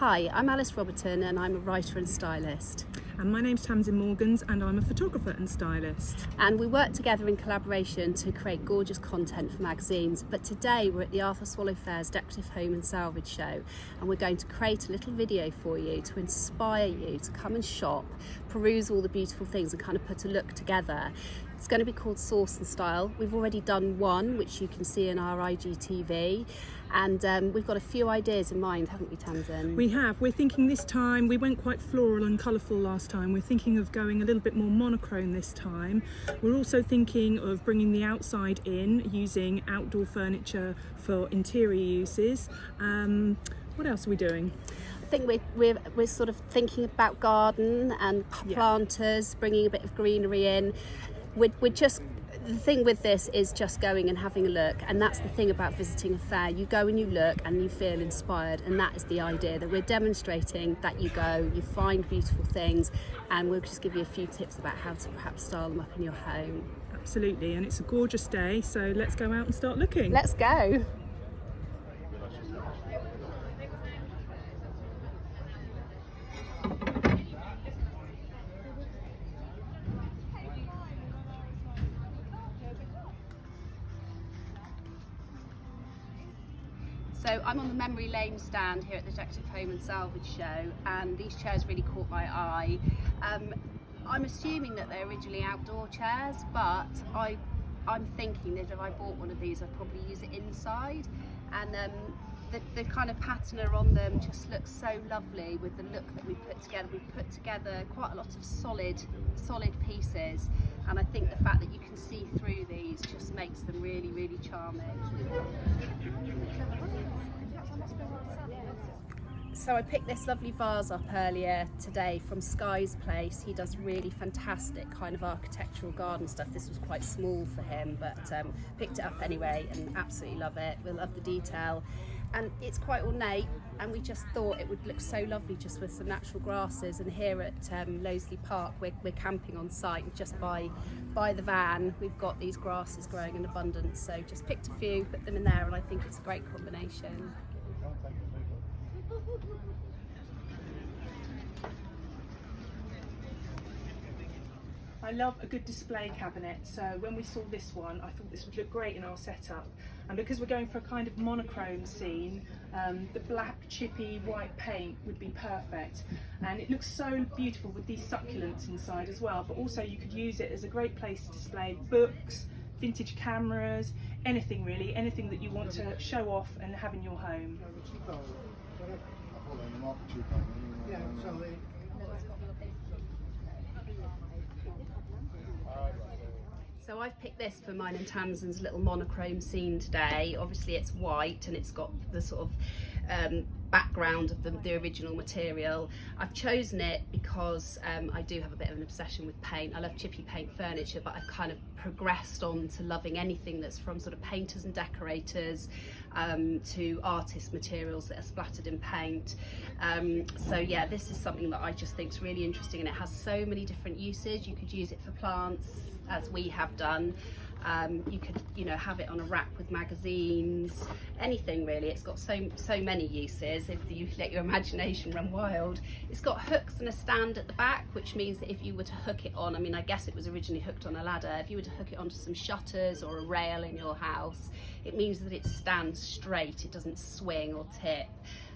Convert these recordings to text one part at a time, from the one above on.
Hi, I'm Alice Roberton and I'm a writer and stylist. And my name's Tamsin Morgans and I'm a photographer and stylist. And we work together in collaboration to create gorgeous content for magazines. But today we're at the Arthur Swallow Fair's Decorative Home and Salvage Show, and we're going to create a little video for you to inspire you to come and shop, peruse all the beautiful things and kind of put a look together. It's going to be called Source and Style. We've already done one, which you can see in our IGTV. And we've got a few ideas in mind, haven't we, Tamsin? We have. We're thinking this time, we went quite floral and colourful last time. We're thinking of going a little bit more monochrome this time. We're also thinking of bringing the outside in, using outdoor furniture for interior uses. What else are we doing? I think we're sort of thinking about garden and planters, bringing a bit of greenery in. We're just, the thing with this is just going and having a look, and that's the thing about visiting a fair. You go and you look and you feel inspired, and that is the idea, that we're demonstrating that you go, you find beautiful things, and we'll just give you a few tips about how to perhaps style them up in your home. Absolutely, and it's a gorgeous day, so let's go out and start looking. Let's go. So I'm on the memory lane stand here at the Decorative Home and Salvage Show, and these chairs really caught my eye. I'm assuming that they're originally outdoor chairs, but I'm thinking that if I bought one of these I'd probably use it inside, and the kind of patina on them just looks so lovely with the look that we've put together. We've put together quite a lot of solid pieces, and I think the fact that you can see through these just makes them really, really charming. So I picked this lovely vase up earlier today from Sky's place. He does really fantastic kind of architectural garden stuff. This was quite small for him, but picked it up anyway and absolutely love it. We love the detail. And it's quite ornate, and we just thought it would look so lovely just with some natural grasses. And here at Loseley Park, we're camping on site just by the van. We've got these grasses growing in abundance, so just picked a few, put them in there, and I think it's a great combination. I love a good display cabinet, so when we saw this one I thought this would look great in our setup, and because we're going for a kind of monochrome scene, the black chippy white paint would be perfect, and it looks so beautiful with these succulents inside as well. But also you could use it as a great place to display books, vintage cameras, anything really, anything that you want to show off and have in your home. So I've picked this for mine and Tamsin's little monochrome scene today. Obviously it's white and it's got the sort of background of the original material. I've chosen it because I do have a bit of an obsession with paint. I love chippy paint furniture, but I've kind of progressed on to loving anything that's from sort of painters and decorators to artist materials that are splattered in paint. So yeah, this is something that I just think is really interesting, and it has so many different uses. You could use it for plants, as we have done. You could, have it on a rack with magazines, anything really. It's got so many uses if you let your imagination run wild. It's got hooks and a stand at the back, which means that if you were to hook it on, I guess it was originally hooked on a ladder, if you were to hook it onto some shutters or a rail in your house, it means that it stands straight, it doesn't swing or tip.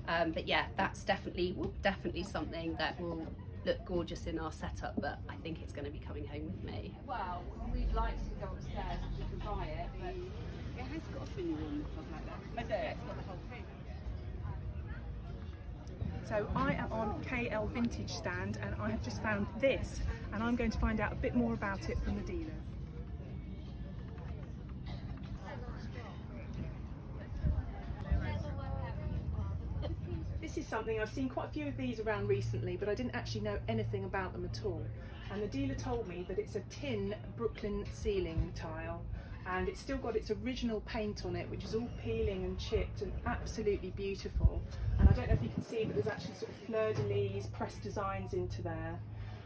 But yeah, that's definitely something that will look gorgeous in our setup, but I think it's going to be coming home with me. Well, we'd like to go upstairs if we can buy it, but it has got a thin room and stuff like that. I do. It's got the whole thing. So I am on KL Vintage Stand, and I have just found this, and I'm going to find out a bit more about it from the dealer. This is something I've seen quite a few of these around recently, but I didn't actually know anything about them at all. And the dealer told me that it's a tin Brooklyn ceiling tile, and it's still got its original paint on it, which is all peeling and chipped and absolutely beautiful. And I don't know if you can see, but there's actually sort of fleur-de-lis pressed designs into there.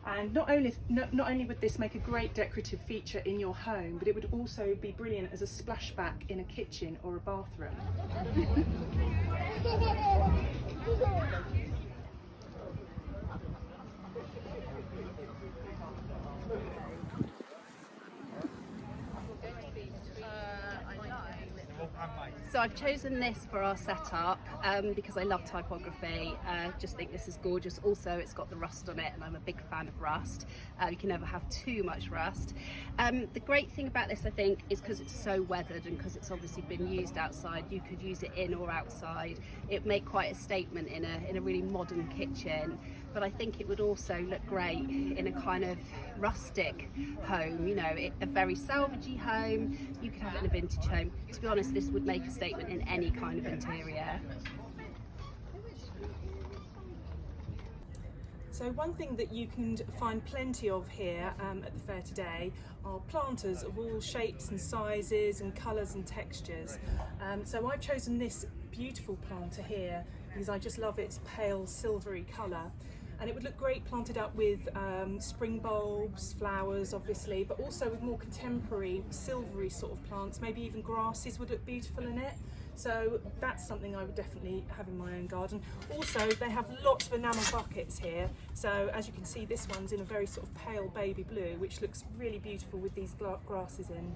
And not only would this make a great decorative feature in your home, but it would also be brilliant as a splashback in a kitchen or a bathroom. So I've chosen this for our setup because I love typography. Just think this is gorgeous. Also, it's got the rust on it, and I'm a big fan of rust. You can never have too much rust. The great thing about this, I think, is because it's so weathered and because it's obviously been used outside. You could use it in or outside. It make quite a statement in a really modern kitchen. But I think it would also look great in a kind of rustic home, you know, a very salvagey home. You could have it in a vintage home. To be honest, this would make a statement in any kind of interior. So one thing that you can find plenty of here at the fair today are planters of all shapes and sizes and colours and textures. So I've chosen this beautiful planter here because I just love its pale silvery colour. And it would look great planted up with spring bulbs, flowers obviously, but also with more contemporary silvery sort of plants. Maybe even grasses would look beautiful in it. So that's something I would definitely have in my own garden. Also, they have lots of enamel buckets here. So as you can see, this one's in a very sort of pale baby blue, which looks really beautiful with these grasses in.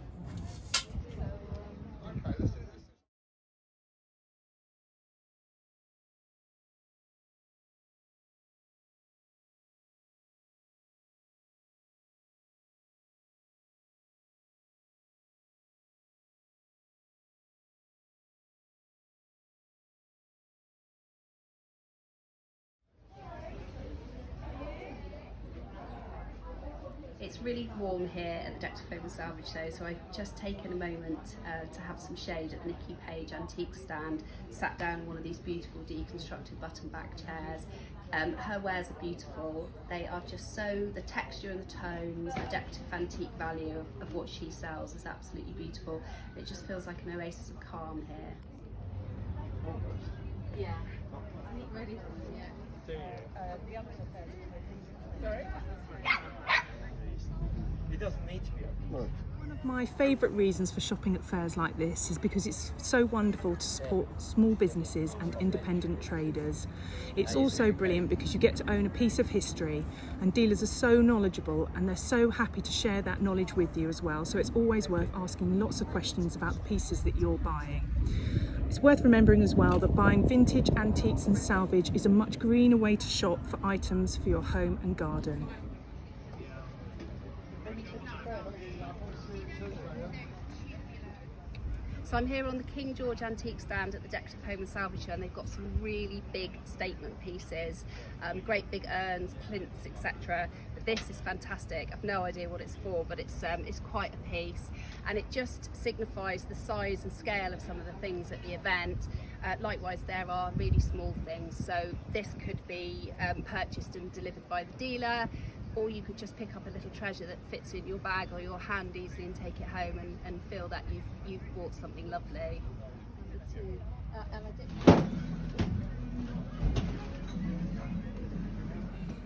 It's really warm here at the Decorative Home and Salvage Show, so I've just taken a moment to have some shade at the Nikki Page antique stand, sat down in one of these beautiful deconstructed button back chairs. Her wares are beautiful. They are just so, the texture and the tones, the decorative antique value of what she sells is absolutely beautiful. It just feels like an oasis of calm here. Yeah. Ready? Yeah. Sorry? It doesn't need to be open. No. One of my favourite reasons for shopping at fairs like this is because it's so wonderful to support small businesses and independent traders. It's also brilliant because you get to own a piece of history, and dealers are so knowledgeable and they're so happy to share that knowledge with you as well, so it's always worth asking lots of questions about the pieces that you're buying. It's worth remembering as well that buying vintage, antiques and salvage is a much greener way to shop for items for your home and garden. So I'm here on the King George antique stand at the Decorative Home and Salvage Show, and they've got some really big statement pieces, great big urns, plinths, etc. But this is fantastic. I've no idea what it's for, but it's quite a piece, and it just signifies the size and scale of some of the things at the event. Likewise, there are really small things, so this could be purchased and delivered by the dealer, or you could just pick up a little treasure that fits in your bag or your hand easily and take it home and feel that you've bought something lovely.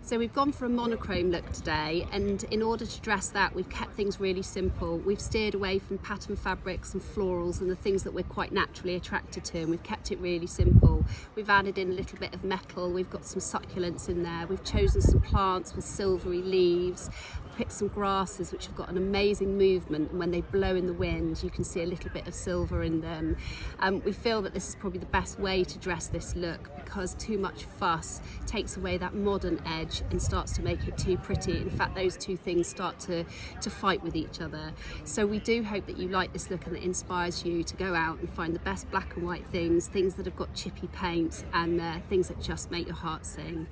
So we've gone for a monochrome look today, and in order to dress that, we've kept things really simple. We've steered away from pattern fabrics and florals and the things that we're quite naturally attracted to, and we've kept it really simple. We've added in a little bit of metal, we've got some succulents in there, we've chosen some plants with silvery leaves, picked some grasses which have got an amazing movement, and when they blow in the wind you can see a little bit of silver in them. We feel that this is probably the best way to dress this look, because too much fuss takes away that modern edge and starts to make it too pretty. In fact, those two things start to fight with each other. So we do hope that you like this look and it inspires you to go out and find the best black and white things that have got chippy paint, and things that just make your heart sing.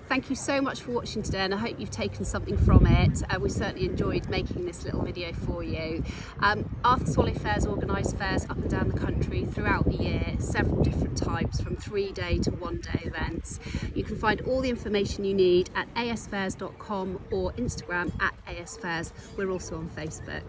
Thank you so much for watching today, and I hope you've taken something from it. We certainly enjoyed making this little video for you. Arthur Swallow Fairs organise fairs up and down the country throughout the year, several different types, from 3-day to 1-day events. You can find all the information you need at asfairs.com or Instagram at asfairs. We're also on Facebook.